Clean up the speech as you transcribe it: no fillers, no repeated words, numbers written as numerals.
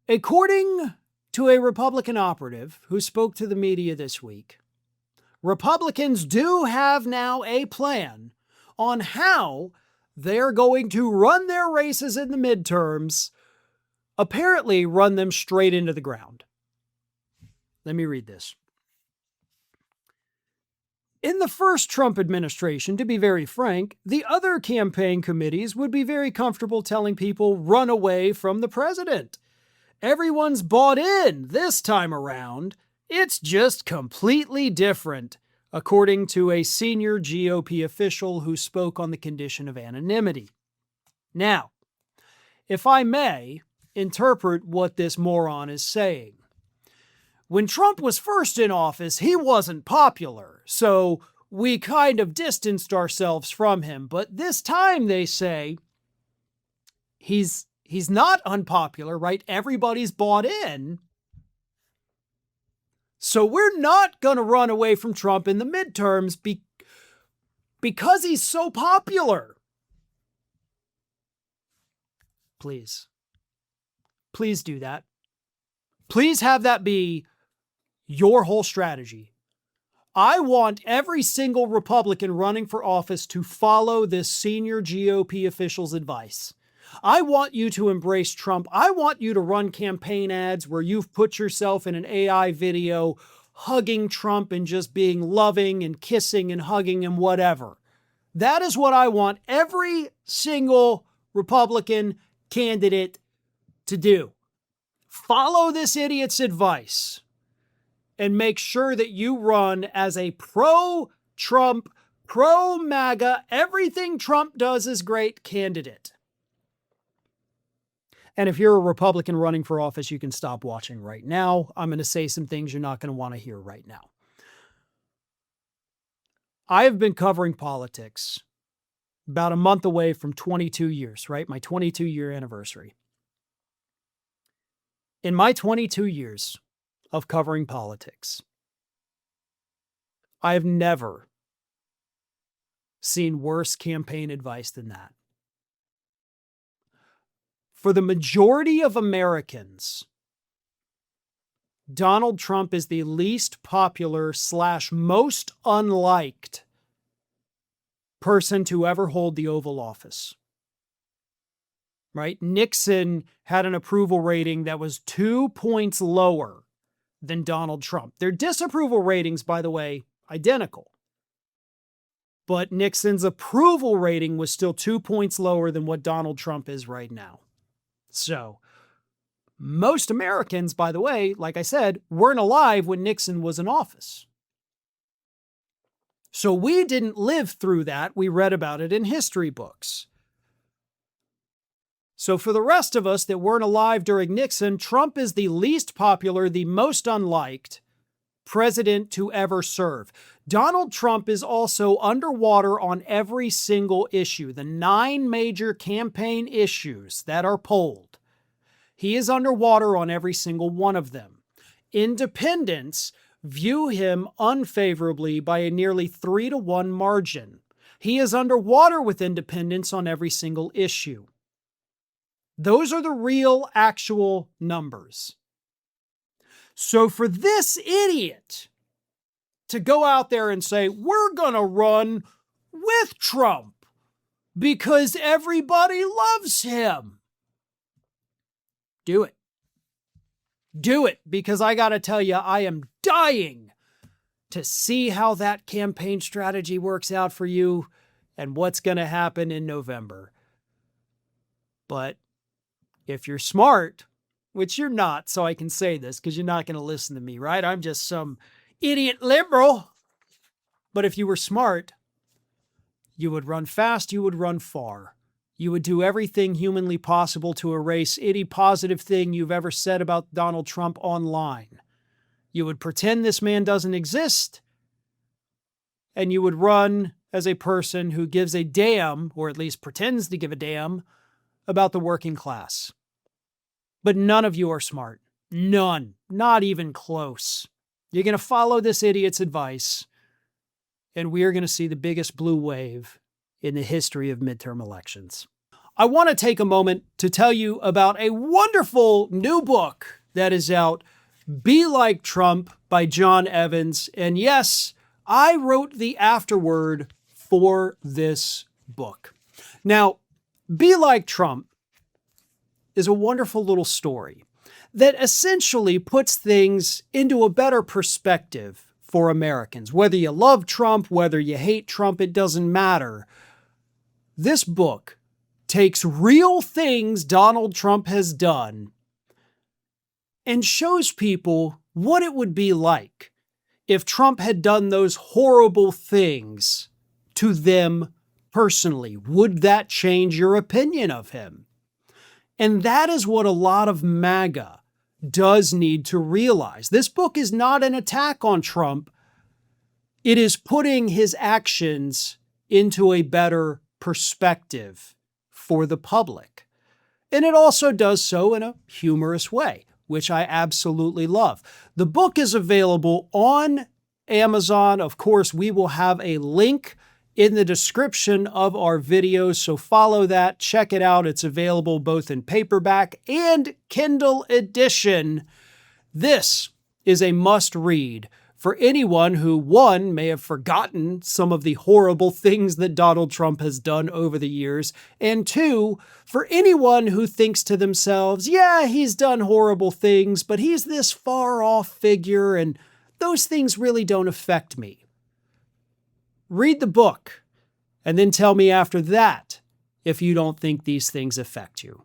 According to a Republican operative who spoke to the media this week, Republicans do have now a plan on how they're going to run their races in the midterms, apparently run them straight into the ground. Let me read this. In the first Trump administration, to be very frank, the other campaign committees would be very comfortable telling people, run away from the president. Everyone's bought in this time around. It's just completely different, according to a senior GOP official who spoke on the condition of anonymity. Now, if I may interpret what this moron is saying. When Trump was first in office, he wasn't popular, so we kind of distanced ourselves from him. But this time, they say, he's not unpopular, right? Everybody's bought in. So we're not going to run away from Trump in the midterms because he's so popular. Please do that. Please have that be your whole strategy. I want every single Republican running for office to follow this senior GOP official's advice. I want you to embrace Trump. I want you to run campaign ads where you've put yourself in an AI video hugging Trump and just being loving and kissing and hugging and whatever. That is what I want every single Republican candidate to do. Follow this idiot's advice and make sure that you run as a pro-Trump, pro-MAGA, everything Trump does is great candidate. And if you're a Republican running for office, you can stop watching right now. I'm going to say some things you're not going to want to hear right now. I have been covering politics about a month away from 22 years, right? My 22-year anniversary. In my 22 years of covering politics, I have never seen worse campaign advice than that. For the majority of Americans, Donald Trump is the least popular / most unliked person to ever hold the Oval Office. Right? Nixon had an approval rating that was 2 points lower than Donald Trump. Their disapproval ratings, by the way, identical. But Nixon's approval rating was still 2 points lower than what Donald Trump is right now. So, most Americans, by the way, like I said, weren't alive when Nixon was in office. So we didn't live through that. We read about it in history books. So for the rest of us that weren't alive during Nixon, Trump is the least popular, the most unliked president to ever serve. Donald Trump is also underwater on every single issue. The 9 major campaign issues that are polled, he is underwater on every single one of them. Independents view him unfavorably by a nearly 3-to-1 margin. He is underwater with independents on every single issue. Those are the real, actual numbers. So for this idiot to go out there and say, we're going to run with Trump because everybody loves him. Do it. Do it, because I got to tell you, I am dying to see how that campaign strategy works out for you and what's going to happen in November. But if you're smart, which you're not, so I can say this because you're not going to listen to me, right? I'm just some idiot liberal. But if you were smart, you would run fast, you would run far. You would do everything humanly possible to erase any positive thing you've ever said about Donald Trump online. You would pretend this man doesn't exist, and you would run as a person who gives a damn, or at least pretends to give a damn, about the working class. But none of you are smart. None. Not even close. You're going to follow this idiot's advice, and we are going to see the biggest blue wave in the history of midterm elections. I want to take a moment to tell you about a wonderful new book that is out, Be Like Trump by John Evans. And yes, I wrote the afterword for this book. Now, Be Like Trump is a wonderful little story that essentially puts things into a better perspective for Americans. Whether you love Trump, whether you hate Trump, it doesn't matter. This book takes real things Donald Trump has done and shows people what it would be like if Trump had done those horrible things to them personally. Would that change your opinion of him? And that is what a lot of MAGA does need to realize. This book is not an attack on Trump. It is putting his actions into a better perspective for the public. And it also does so in a humorous way, which I absolutely love. The book is available on Amazon. Of course, we will have a link in the description of our videos, so follow that, check it out. It's available both in paperback and Kindle edition. This is a must-read for anyone who, one, may have forgotten some of the horrible things that Donald Trump has done over the years, and two, for anyone who thinks to themselves, yeah, he's done horrible things, but he's this far-off figure, and those things really don't affect me. Read the book, and then tell me after that if you don't think these things affect you.